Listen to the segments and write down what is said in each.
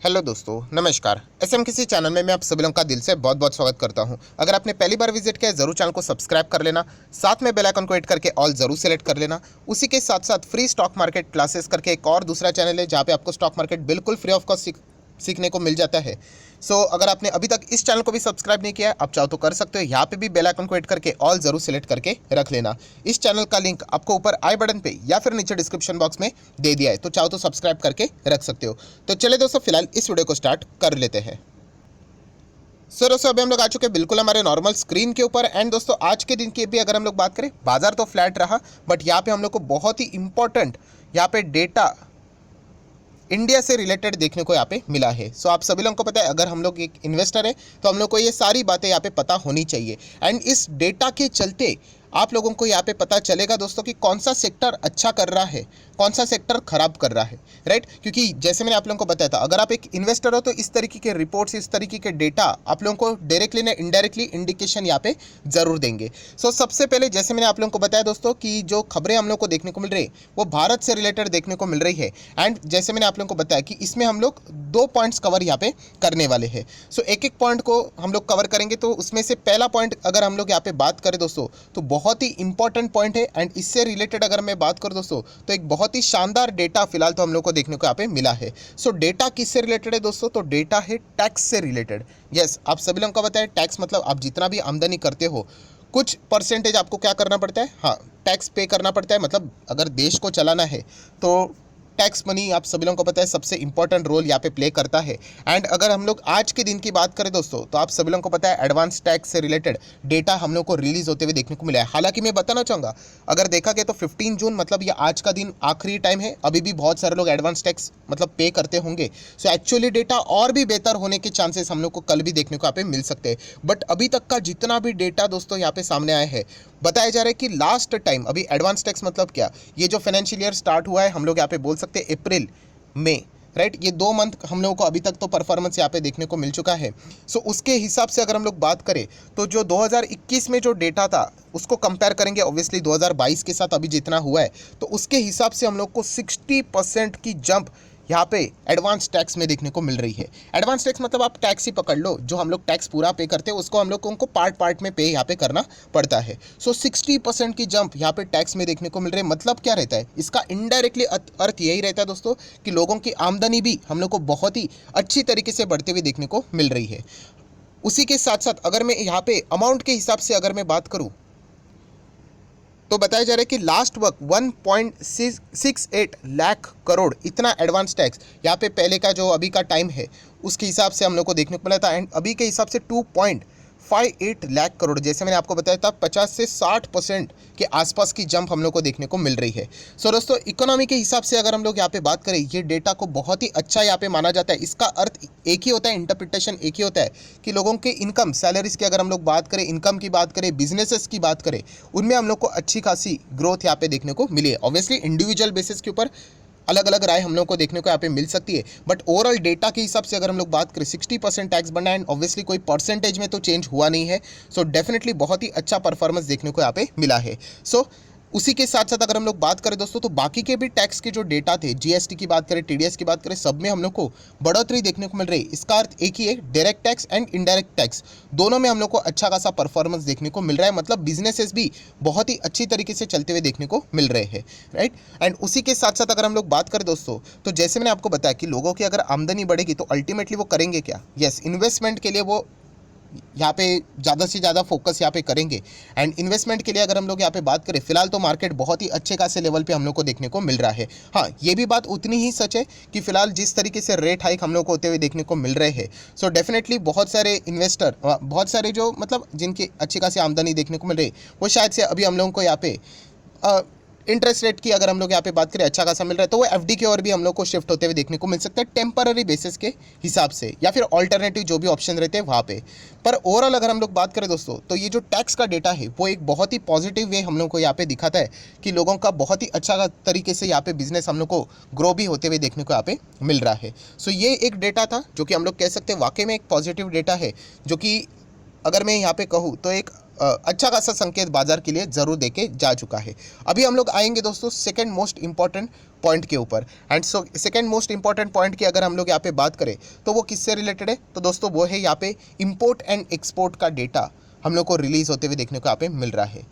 Hello दोस्तों, नमस्कार। SM किसी चैनल में मैं आप सभी लोगों का दिल से बहुत बहुत स्वागत करता हूं। अगर आपने पहली बार विजिट किया है जरूर चैनल को सब्सक्राइब कर लेना, साथ में बेल आइकन को हिट करके ऑल जरूर सेलेक्ट कर लेना। उसी के साथ साथ फ्री स्टॉक मार्केट क्लासेस करके एक और दूसरा चैनल है जहाँ पे आपको स्टॉक मार्केट बिल्कुल फ्री ऑफ कॉस्ट सीखने को मिल जाता है। अगर आपने अभी तक इस चैनल को भी सब्सक्राइब नहीं किया है आप चाहो तो कर सकते हो। यहाँ पे भी बेल आइकन को हिट करके ऑल जरूर सेलेक्ट करके रख लेना। इस चैनल का लिंक आपको ऊपर आई बटन पे या फिर नीचे डिस्क्रिप्शन बॉक्स में दे दिया है, तो चाहो तो सब्सक्राइब करके रख सकते हो। तो चले दोस्तों, फिलहाल इस वीडियो को स्टार्ट कर लेते हैं। दोस्तों अभी हम लोग आ चुके हैं बिल्कुल हमारे नॉर्मल स्क्रीन के ऊपर। एंड दोस्तों आज के दिन की भी अगर हम लोग बात करें, बाजार तो फ्लैट रहा, बट यहाँ पे हम लोग को बहुत ही इंपॉर्टेंट यहाँ पे डेटा इंडिया से रिलेटेड देखने को यहाँ पे मिला है। आप सभी लोगों को पता है, अगर हम लोग एक इन्वेस्टर है तो हम लोग को ये सारी बातें यहाँ पे पता होनी चाहिए। एंड इस डेटा के चलते आप लोगों को यहाँ पे पता चलेगा दोस्तों कि कौन सा सेक्टर अच्छा कर रहा है, कौन सा सेक्टर खराब कर रहा है, राइट। क्योंकि जैसे मैंने आप लोगों को बताया था, अगर आप एक इन्वेस्टर हो तो इस तरीके के रिपोर्ट्स, इस तरीके के डेटा आप लोगों को डायरेक्टली ना इनडायरेक्टली इंडिकेशन यहाँ पे जरूर देंगे। सबसे पहले जैसे मैंने आप लोगों को बताया दोस्तों कि जो खबरें हम लोग को देखने को मिल रही है वो भारत से रिलेटेड देखने को मिल रही है। एंड जैसे मैंने आप लोगों को बताया कि इसमें हम लोग 2 पॉइंट्स कवर यहाँ पे करने वाले हैं। एक एक पॉइंट को हम लोग कवर करेंगे। तो उसमें से पहला पॉइंट अगर हम लोग यहाँ पे बात करें दोस्तों तो बहुत ही इंपॉर्टेंट पॉइंट है। एंड इससे रिलेटेड अगर मैं बात करूँ दोस्तों तो एक बहुत ही शानदार डेटा फिलहाल तो हम लोग को देखने को यहाँ पे मिला है। डेटा किससे रिलेटेड है दोस्तों? तो डेटा है टैक्स से रिलेटेड। यस, आप सभी लोगों को बताया टैक्स मतलब आप जितना भी आमदनी करते हो कुछ परसेंटेज आपको क्या करना पड़ता है, हाँ, टैक्स पे करना पड़ता है। मतलब अगर देश को चलाना है तो टैक्स मनी आप सभी लोगों को पता है सबसे इंपॉर्टेंट रोल यहाँ पे प्ले करता है। एंड अगर हम लोग आज के दिन की बात करें दोस्तों तो आप सभी लोगों को पता है एडवांस टैक्स से रिलेटेड डेटा हम लोग को रिलीज होते हुए देखने को मिला है। हालांकि मैं बताना चाहूँगा, अगर देखा गया तो 15 जून मतलब ये आज का दिन आखिरी टाइम है। अभी भी बहुत सारे लोग एडवांस टैक्स मतलब पे करते होंगे। एक्चुअली डेटा और भी बेहतर होने के चांसेस हम लोग को कल भी देखने को यहाँ पे मिल सकते हैं। बट अभी तक का जितना भी डेटा दोस्तों यहाँ पे सामने आया है, बताया जा रहा है कि लास्ट टाइम अभी एडवांस टैक्स मतलब क्या, ये जो फाइनेंशियल ईयर स्टार्ट हुआ है हम लोग यहाँ पे बोल सकते हैं अप्रैल में, राइट, ये 2 मंथ हम लोगों को अभी तक तो परफॉर्मेंस यहाँ पे देखने को मिल चुका है। उसके हिसाब से अगर हम लोग बात करें तो जो 2021 में जो डेटा था उसको कंपेयर करेंगे ऑब्वियसली 2022 के साथ अभी जितना हुआ है, तो उसके हिसाब से हम लोग को 60% की जंप यहाँ पे एडवांस टैक्स में देखने को मिल रही है। एडवांस टैक्स मतलब आप टैक्स ही पकड़ लो, जो हम लोग टैक्स पूरा पे करते हैं उसको हम लोग को पार्ट पार्ट में पे यहाँ पे करना पड़ता है। 60% की जंप यहाँ पे टैक्स में देखने को मिल रही है। मतलब क्या रहता है इसका? इनडायरेक्टली अर्थ यही रहता है दोस्तों कि लोगों की आमदनी भी हम लोग को बहुत ही अच्छी तरीके से बढ़ते हुए देखने को मिल रही है। उसी के साथ साथ अगर मैं यहाँ पे अमाउंट के हिसाब से अगर मैं बात करूँ तो बताया जा रहा है कि लास्ट वक्त 1.68 लाख करोड़ इतना एडवांस टैक्स यहाँ पे पहले का जो अभी का टाइम है उसके हिसाब से हम लोग को देखने को मिला था। एंड अभी के हिसाब से 2.58 लाख करोड़, जैसे मैंने आपको बताया था 50 से 60% के आसपास की जंप हम लोग को देखने को मिल रही है। दोस्तों इकोनॉमी के हिसाब से अगर हम लोग यहाँ पे बात करें, ये डेटा को बहुत ही अच्छा यहाँ पे माना जाता है। इसका अर्थ एक ही होता है, इंटरप्रिटेशन एक ही होता है कि लोगों के इनकम, सैलरीज की अगर हम लोग बात करें, इनकम की बात करें, बिजनेसेस की बात करें, उनमें हम लोग को अच्छी खासी ग्रोथ यहाँ पे देखने को मिली है। ऑब्वियसली इंडिविजुअल बेसिस के ऊपर अलग अलग राय हम लोग को देखने को यहाँ पे मिल सकती है, बट ओवरऑल डेटा के हिसाब से अगर हम लोग बात करें 60% टैक्स बना है। एंड ऑब्वियसली कोई परसेंटेज में तो चेंज हुआ नहीं है। डेफिनेटली बहुत ही अच्छा परफॉर्मेंस देखने को यहाँ पे मिला है। उसी के साथ साथ अगर हम लोग बात करें दोस्तों तो बाकी के भी टैक्स के जो डेटा थे, जीएसटी की बात करें, टीडीएस की बात करें, सब में हम लोग को बढ़ोतरी देखने को मिल रही है। इसका अर्थ एक ही है, direct tax and indirect tax दोनों में हम लोग को अच्छा खासा परफॉर्मेंस देखने को मिल रहा है। मतलब बिजनेसेस भी बहुत ही अच्छी तरीके से चलते हुए देखने को मिल रहे हैं, राइट। एंड उसी के साथ साथ अगर हम लोग बात करें दोस्तों तो जैसे मैंने आपको बताया कि लोगों की अगर आमदनी बढ़ेगी तो अल्टीमेटली वो करेंगे क्या? यस, इन्वेस्टमेंट के लिए वो यहाँ पे ज़्यादा से ज़्यादा फोकस यहाँ पे करेंगे। एंड इन्वेस्टमेंट के लिए अगर हम लोग यहाँ पे बात करें, फिलहाल तो मार्केट बहुत ही अच्छे खासे लेवल पे हम लोग को देखने को मिल रहा है। हाँ, ये भी बात उतनी ही सच है कि फिलहाल जिस तरीके से रेट हाइक हम लोग को होते हुए देखने को मिल रहे हैं, डेफिनेटली बहुत सारे इन्वेस्टर, बहुत सारे जो मतलब जिनकी अच्छी खासी आमदनी देखने को मिल रही है, वो शायद से अभी हम लोगों को यहाँ पे इंटरेस्ट रेट की अगर हम लोग यहाँ पे बात करें अच्छा खासा मिल रहा है, तो वो एफडी की ओर भी हम लोग को शिफ्ट होते हुए देखने को मिल सकता है टेम्पररी बेसिस के हिसाब से, या फिर ऑल्टरनेटिव जो भी ऑप्शन रहते हैं वहाँ पे। पर ओवरऑल अगर हम लोग बात करें दोस्तों तो ये जो टैक्स का डेटा है वो एक बहुत ही पॉजिटिव वे हम लोग को यहाँ पे दिखाता है कि लोगों का बहुत ही अच्छा तरीके से यहाँ पे बिजनेस हम लोग को ग्रो भी होते हुए देखने को यहाँ पे मिल रहा है। ये एक डेटा था जो कि हम लोग कह सकते हैं वाकई में एक पॉजिटिव डेटा है, जो कि अगर मैं यहाँ पे कहूँ तो एक अच्छा खासा संकेत बाजार के लिए ज़रूर देके जा चुका है। अभी हम लोग आएंगे दोस्तों सेकंड मोस्ट इंपॉर्टेंट पॉइंट के ऊपर। And so second most important point की अगर हम लोग यहाँ पे बात करें तो वो किससे रिलेटेड है, तो दोस्तों वो है यहाँ पे इंपोर्ट एंड एक्सपोर्ट का डेटा हम लोग को रिलीज़ होते हुए देखने को यहाँ पे मिल रहा है।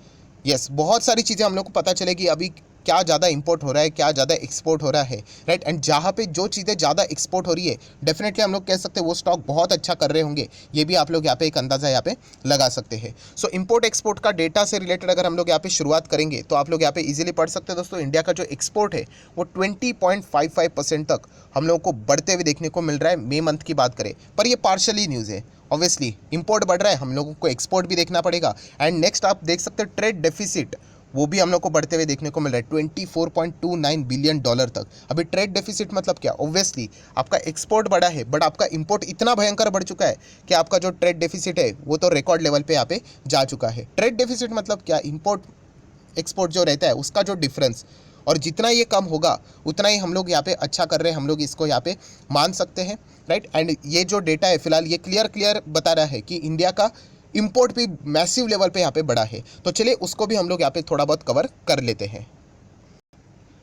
यस, बहुत सारी चीज़ें हम लोग को पता चलेगी अभी क्या ज़्यादा इंपोर्ट हो रहा है, क्या ज़्यादा एक्सपोर्ट हो रहा है, राइट। एंड जहाँ पे जो चीज़ें ज़्यादा एक्सपोर्ट हो रही है डेफिनेटली हम लोग कह सकते हैं वो स्टॉक बहुत अच्छा कर रहे होंगे। ये भी आप लोग यहाँ पे एक अंदाज़ा यहाँ पे लगा सकते हैं। सो इंपोर्ट एक्सपोर्ट का डेटा से रिलेटेड अगर हम लोग यहाँ पे शुरुआत करेंगे तो आप लोग यहाँ पे इजीली पढ़ सकते हैं दोस्तों, इंडिया का जो एक्सपोर्ट है वो 20.55% तक हम लोग को बढ़ते हुए देखने को मिल रहा है मई मंथ की बात करें। पर ये पार्शली न्यूज़ है, ऑब्वियसली इंपोर्ट बढ़ रहा है, हम लोगों को एक्सपोर्ट भी देखना पड़ेगा। एंड नेक्स्ट आप देख सकते हैं ट्रेड डेफिसिट, वो भी हम लोग को बढ़ते हुए देखने को मिल रहा है 24.29 बिलियन डॉलर तक। अभी ट्रेड डेफिसिट मतलब क्या, ऑब्वियसली आपका एक्सपोर्ट बढ़ा है बट आपका इंपोर्ट इतना भयंकर बढ़ चुका है कि आपका जो ट्रेड डेफिसिट है वो तो रिकॉर्ड लेवल पे यहाँ पे जा चुका है। ट्रेड डेफिसिट मतलब क्या, इंपोर्ट एक्सपोर्ट जो रहता है उसका जो डिफरेंस, और जितना ये कम होगा उतना ही हम लोग यहाँ पे अच्छा कर रहे हैं, हम लोग इसको यहाँ पे मान सकते हैं, राइट। एंड ये जो डेटा है फिलहाल ये क्लियर बता रहा है कि इंडिया का इंपोर्ट भी मैसिव लेवल पे यहाँ पे बढ़ा है। तो चलिए उसको भी हम लोग यहाँ पे थोड़ा बहुत कवर कर लेते हैं।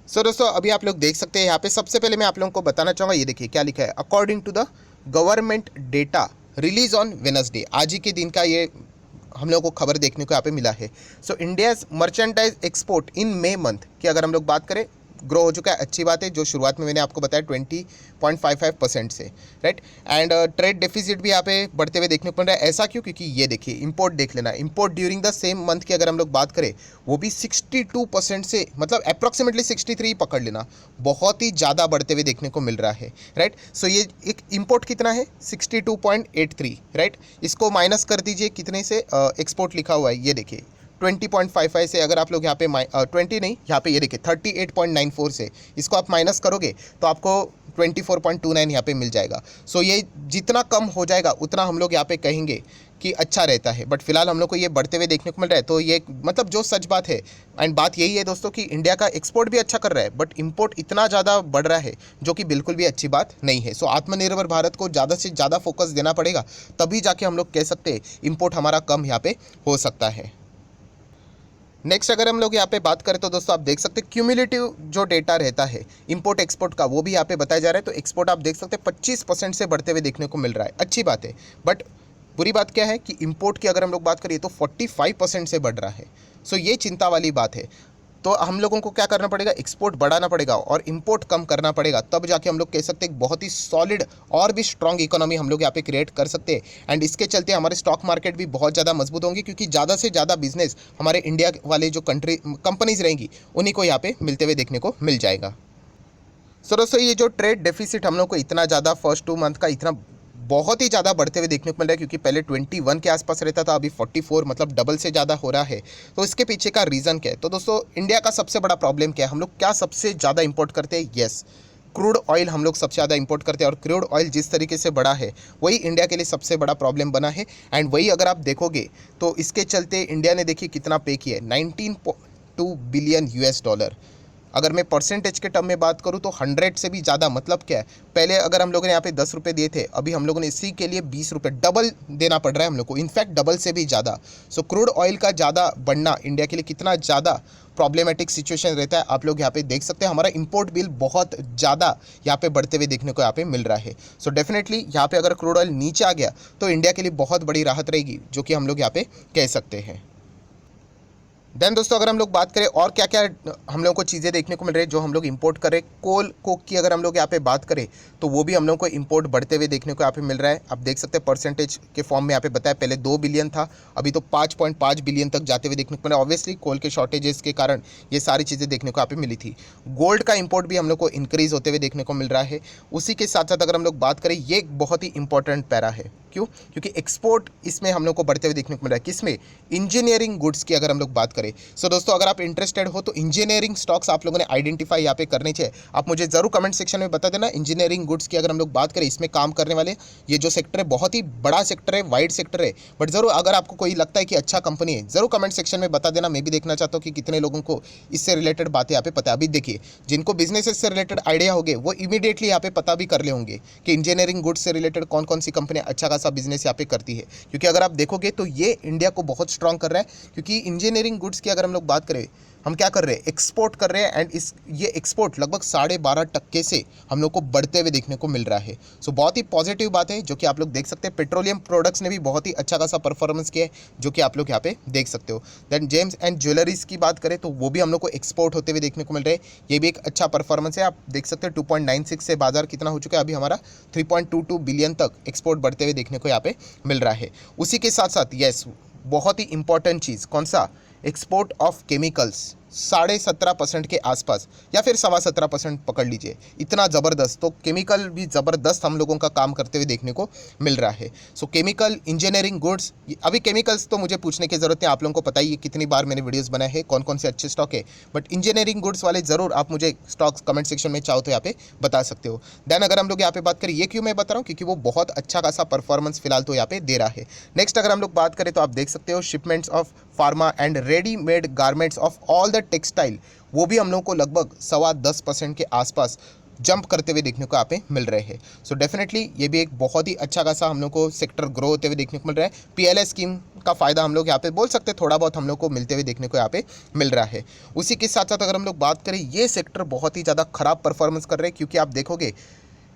सो दोस्तों अभी आप लोग देख सकते हैं यहाँ पे सबसे पहले मैं आप लोगों को बताना चाहूँगा, ये देखिए क्या लिखा है, according to the government data release on Wednesday, आज ही के दिन का ये हम लोगों को खबर देखने को यहाँ पे मिला है। So India's merchandise export in May month की अगर हम लोग बात करें ग्रो हो चुका है, अच्छी बात है, जो शुरुआत में मैंने आपको बताया 20.55% से, राइट। एंड ट्रेड डेफिसिट भी यहाँ पे बढ़ते हुए देखने को मिल रहा है। ऐसा क्यों, क्योंकि ये देखिए इंपोर्ट देख लेना, import during the same month की अगर हम लोग बात करें वो भी 62% से मतलब अप्रॉक्सीमेटली 63 पकड़ लेना, बहुत ही ज़्यादा बढ़ते हुए देखने को मिल रहा है, राइट। सो ये एक इंपोर्ट कितना है 62.83, राइट। इसको माइनस कर दीजिए कितने से, एक्सपोर्ट लिखा हुआ है ये देखिए 20.55 से, अगर आप लोग यहाँ पे 20 नहीं, यहाँ पे ये देखिए 38.94 से इसको आप माइनस करोगे तो आपको 24.29 यहाँ पे मिल जाएगा। सो ये जितना कम हो जाएगा उतना हम लोग यहाँ पे कहेंगे कि अच्छा रहता है, बट फिलहाल हम लोग को ये बढ़ते हुए देखने को मिल रहा है। तो ये मतलब जो सच बात है, एंड बात यही है दोस्तों कि इंडिया का एक्सपोर्ट भी अच्छा कर रहा है बट इंपोर्ट इतना ज़्यादा बढ़ रहा है जो कि बिल्कुल भी अच्छी बात नहीं है। सो आत्मनिर्भर भारत को ज़्यादा से ज़्यादा फोकस देना पड़ेगा, तभी जाके हम लोग कह सकते हैं इंपोर्ट हमारा कम यहाँ पे हो सकता है। नेक्स्ट अगर हम लोग यहाँ पे बात करें तो दोस्तों आप देख सकते हैं क्यूमुलेटिव जो डेटा रहता है इंपोर्ट एक्सपोर्ट का वो भी यहाँ पे बताया जा रहा है। तो एक्सपोर्ट आप देख सकते हैं 25% से बढ़ते हुए देखने को मिल रहा है, अच्छी बात है। बट बुरी बात क्या है कि इंपोर्ट की अगर हम लोग बात करिए तो 45% से बढ़ रहा है। सो ये चिंता वाली बात है। तो हम लोगों को क्या करना पड़ेगा, एक्सपोर्ट बढ़ाना पड़ेगा और इंपोर्ट कम करना पड़ेगा, तब जाके हम लोग कह सकते हैं बहुत ही सॉलिड और भी स्ट्रॉन्ग इकोनॉमी हम लोग यहाँ पे क्रिएट कर सकते हैं। एंड इसके चलते हमारे स्टॉक मार्केट भी बहुत ज़्यादा मजबूत होंगे, क्योंकि ज़्यादा से ज़्यादा बिजनेस हमारे इंडिया वाले जो कंपनीज रहेंगी उन्हीं को यहाँ पे मिलते हुए देखने को मिल जाएगा। सो दोस्तों ये जो ट्रेड डेफिसिट हम लोग को इतना ज़्यादा फर्स्ट 2 मंथ का इतना बहुत ही ज़्यादा बढ़ते हुए देखने को मिल रहा है, क्योंकि पहले 21 के आसपास रहता था, अभी 44 मतलब डबल से ज़्यादा हो रहा है। तो इसके पीछे का रीज़न क्या है, तो दोस्तों इंडिया का सबसे बड़ा प्रॉब्लम क्या है, हम लोग क्या सबसे ज़्यादा इंपोर्ट करते हैं, येस क्रूड ऑयल हम लोग सबसे ज़्यादा इंपोर्ट करते हैं। और क्रूड ऑयल जिस तरीके से बढ़ा है वही इंडिया के लिए सबसे बड़ा प्रॉब्लम बना है। एंड वही अगर आप देखोगे तो इसके चलते इंडिया ने देखिए कितना पे किया है, 19.2 बिलियन US डॉलर। अगर मैं परसेंटेज के टर्म में बात करूं तो 100 से भी ज़्यादा, मतलब क्या है, पहले अगर हम लोगों ने यहाँ पे 10 रुपये दिए थे, अभी हम लोगों ने इसी के लिए 20 रुपये डबल देना पड़ रहा है हम लोग को, इनफैक्ट डबल से भी ज़्यादा। सो क्रूड ऑयल का ज़्यादा बढ़ना इंडिया के लिए कितना ज़्यादा प्रॉब्लमेटिक सिचुएशन रहता है आप लोग यहाँ पे देख सकते हैं। हमारा इंपोर्ट बिल बहुत ज़्यादा यहाँ पे बढ़ते हुए देखने को यहाँ पे मिल रहा है। सो डेफिनेटली यहाँ पे अगर क्रूड ऑयल नीचे आ गया तो इंडिया के लिए बहुत बड़ी राहत रहेगी, जो कि हम लोग यहाँ पे कह सकते हैं। देन दोस्तों अगर हम लोग बात करें और क्या क्या हम लोग को चीज़ें देखने को मिल रही है जो हम लोग इंपोर्ट करें, कोल कोक की अगर हम लोग यहाँ पे बात करें तो वो भी हम लोग को इंपोर्ट बढ़ते हुए देखने को यहाँ पे मिल रहा है। आप देख सकते हैं परसेंटेज के फॉर्म में यहाँ पे बताया, पहले 2 बिलियन था, अभी तो 5.5 बिलियन तक जाते हुए देखने को मिला। ऑब्वियसली कोल के शॉर्टेजेस के कारण ये सारी चीज़ें देखने को यहाँ पे मिली थी। गोल्ड का इंपोर्ट भी हम लोग को इंक्रीज़ होते हुए देखने को मिल रहा है। उसी के साथ साथ अगर हम लोग बात करें, ये एक बहुत ही इंपॉर्टेंट पैरा है, क्यों, क्योंकि एक्सपोर्ट इसमें हम लोग को बढ़ते हुए देखने को मिल रहा है। किसमें, इंजीनियरिंग गुड्स की अगर हम लोग बात करें करें। सो दोस्तों, अगर आप इंटरेस्टेड हो तो इंजीनियरिंग स्टॉक्स आप लोगों ने आइडेंटिफाई यहाँ पे करने चाहिए। आप मुझे जरूर कमेंट सेक्शन में बता देना। इंजीनियरिंग गुड्स की अगर हम लोग बात करें, इसमें काम करने वाले ये जो सेक्टर है बहुत ही बड़ा सेक्टर है, वाइड सेक्टर है, बट जरूर अगर आपको कोई लगता है कि अच्छा कंपनी है, जरूर कमेंट सेक्शन में बता देना। मैं भी देखना चाहता हूँ कि कितने लोगों को इससे रिलेटेड बातें यहाँ पे पता है। अभी देखिए, जिनको बिजनेस से रिलेटेड आइडिया होंगे वो इमीडिएटली यहाँ पे पता भी कर ले होंगे कि इंजीनियरिंग गुड्स से रिलेटेड कौन कौन सी कंपनियां अच्छा खासा बिजनेस यहाँ पे करती है। क्योंकि अगर आप देखोगे तो ये इंडिया को बहुत स्ट्रांग कर रहा है, क्योंकि इंजीनियरिंग गुड्स की अगर हम लोग बात करें, हम क्या कर रहे हैं, एक्सपोर्ट कर रहे हैं, एंड ये एक्सपोर्ट लगभग 12.5% से हम लोग को बढ़ते हुए देखने को मिल रहा है। सो बहुत ही पॉजिटिव बात है जो कि आप लोग देख सकते हैं। पेट्रोलियम प्रोडक्ट्स ने भी बहुत ही अच्छा खासा परफॉर्मेंस किया है, जो कि आप लोग यहाँ पे देख सकते हो। देन जेम्स एंड ज्वेलरीज की बात करें तो वो भी हम लोग को एक्सपोर्ट होते हुए देखने को मिल रहे हैं। ये भी एक अच्छा परफॉर्मेंस है। आप देख सकते हैं 2.96 से बाजार कितना हो चुका है, अभी हमारा 3.22 बिलियन तक एक्सपोर्ट बढ़ते हुए देखने को यहाँ पे मिल रहा है। उसी के साथ साथ यस, बहुत ही इंपॉर्टेंट चीज़ कौन सा, एक्सपोर्ट ऑफ केमिकल्स 17.5% के आसपास, या फिर 17.25% पकड़ लीजिए, इतना ज़बरदस्त। तो केमिकल भी ज़बरदस्त हम लोगों का काम करते हुए देखने को मिल रहा है। सो केमिकल, इंजीनियरिंग गुड्स, अभी केमिकल्स तो मुझे पूछने की ज़रूरत है, आप लोगों को पता ही है कितनी बार मैंने वीडियोस बनाए हैं कौन कौन से अच्छे स्टॉक है, बट इंजीनियरिंग गुड्स वाले ज़रूर आप मुझे स्टॉक्स कमेंट सेक्शन में चाहो तो यहाँ पे बता सकते हो। देन अगर हम लोग यहाँ पे बात करें, ये क्यों मैं बता रहा हूँ, क्योंकि वो बहुत अच्छा खासा परफॉर्मेंस फिलहाल तो यहाँ पे दे रहा है। नेक्स्ट अगर हम लोग बात करें तो आप देख सकते हो shipments of pharma and readymade garments of all the textile, वो भी हम लोगों को लगभग 10.25% के आसपास जंप करते हुए देखने को यहाँ पे मिल रहे हैं। सो डेफिनेटली ये भी एक बहुत ही अच्छा खासा हम लोग को सेक्टर ग्रो होते हुए देखने को मिल रहा है। पीएलआई स्कीम का फ़ायदा हम लोग यहाँ पे बोल सकते हैं थोड़ा बहुत हम लोग को मिलते हुए देखने को यहाँ पे मिल रहा है। उसी के साथ साथ अगर हम लोग बात करें, ये सेक्टर बहुत ही ज़्यादा खराब परफॉर्मेंस कर रहे हैं, क्योंकि आप देखोगे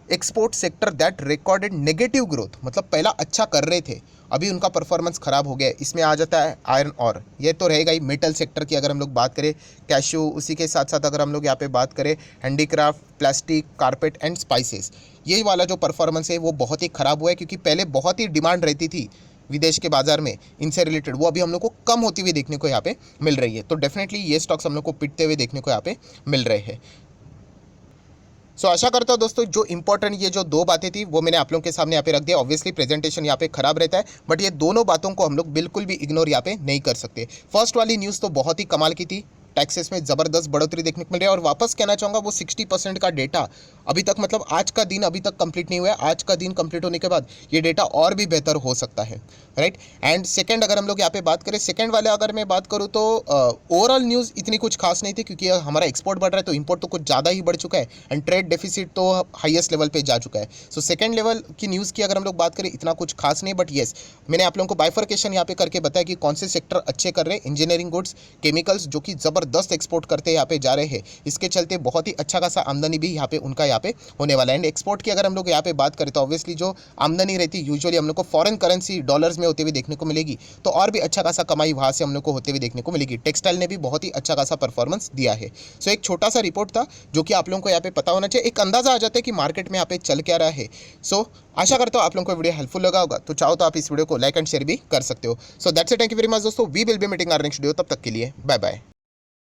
export sector that recorded negative growth, मतलब पहला अच्छा कर रहे थे, अभी उनका परफॉर्मेंस खराब हो गया है। इसमें आ जाता है आयरन और, ये तो रहेगा ही। मेटल सेक्टर की अगर हम लोग बात करें, कैशू, उसी के साथ साथ अगर हम लोग यहाँ पे बात करें handicraft, plastic, carpet and spices, ये वाला जो परफॉर्मेंस है वो बहुत ही ख़राब हुआ है, क्योंकि पहले बहुत ही डिमांड रहती थी विदेश के बाजार में इनसे रिलेटेड, वो अभी हम लोग को कम होती हुई देखने को यहाँ पे मिल रही है। तो डेफिनेटली ये स्टॉक्स हम लोग को पिटते हुए देखने को यहाँ पे मिल रहे हैं। सो आशा करता हूँ दोस्तों, जो इंपॉर्टेंट ये जो दो बातें थी वो मैंने आप लोगों के सामने यहाँ पे रख दिया। ऑब्वियसली प्रेजेंटेशन यहाँ पे खराब रहता है, बट ये दोनों बातों को हम लोग बिल्कुल भी इग्नोर यहाँ पे नहीं कर सकते। फर्स्ट वाली न्यूज़ तो बहुत ही कमाल की थी, टैक्सेस में ज़बरदस्त बढ़ोतरी देखने को मिल रही है। और वापस कहना चाहूँगा, वो 60% का डेटा अभी तक, मतलब आज का दिन अभी तक कंप्लीट नहीं हुआ है। आज का दिन कंप्लीट होने के बाद ये डेटा और भी बेहतर हो सकता है, राइट। एंड सेकंड अगर हम लोग यहाँ पे बात करें, सेकंड वाले अगर मैं बात करूँ तो ओवरऑल न्यूज़ इतनी कुछ खास नहीं थी, क्योंकि हमारा एक्सपोर्ट बढ़ रहा है तो इंपोर्ट तो कुछ ज़्यादा ही बढ़ चुका है, एंड ट्रेड डेफिसिट तो हाईएस्ट लेवल पे जा चुका है। सो सेकंड लेवल की न्यूज़ की अगर हम लोग बात करें, इतना कुछ खास नहीं, बट येस, मैंने आप लोगों को बाइफर्केशन यहाँ पे करके बताया कि कौन से सेक्टर अच्छे कर रहे हैं। इंजीनियरिंग गुड्स, केमिकल्स जो कि ज़बरदस्त एक्सपोर्ट करते यहाँ पे जा रहे हैं, इसके चलते बहुत ही अच्छा खासा आमदनी भी यहाँ पे उनका यहाँ पे होने वाला है। एंड एक्सपोर्ट की अगर हम लोग यहाँ पे बात करें तो ऑब्वियसली जो आमदनी रहती है यूजुअली हम लोग को फॉरेन करेंसी डॉलर्स में होते हुए देखने को मिलेगी, तो और भी अच्छा खासा कमाई वहाँ से हम लोग को होते हुए देखने को मिलेगी। टेक्सटाइल ने भी बहुत ही अच्छा खासा परफॉर्मेंस दिया है। सो एक छोटा सा रिपोर्ट था जो कि आप लोगों को यहाँ पे पता होना चाहिए, एक अंदाजा आ जाता है कि मार्केट में यहाँ पे चल क्या रहा है। सो आशा करता हूँ आप लोगों को वीडियो हेल्पफुल लगा होगा, तो चाहो तो आप इस वीडियो को लाइक एंड शेयर भी कर सकते हो। So that's it, thank you very much दोस्तों, we will be meeting our next video, तब तक के लिए बाय बाय।